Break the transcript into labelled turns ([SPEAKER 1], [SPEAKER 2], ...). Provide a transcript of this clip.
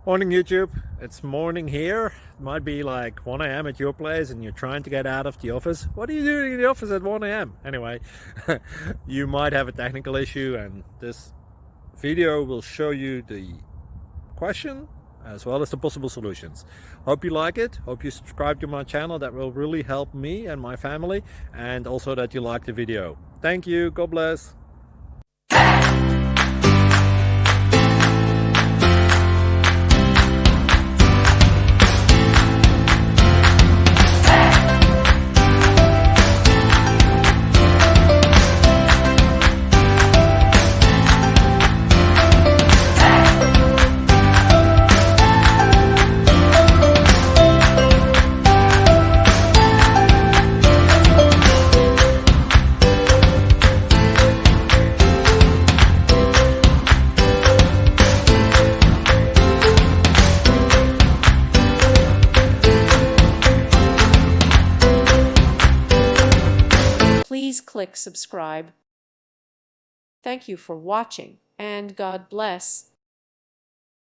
[SPEAKER 1] Morning YouTube, it's morning here. It might be like 1 a.m. at your place and you're trying to get out of the office. What are you doing in the office at 1 a.m.? Anyway, you might have a technical issue and this video will show you the question as well as the possible solutions. Hope you like it, hope you subscribe to my channel. That will really help me and my family, and also that you like the video. Thank you, God bless.
[SPEAKER 2] Please click subscribe. Thank you for watching, and God bless.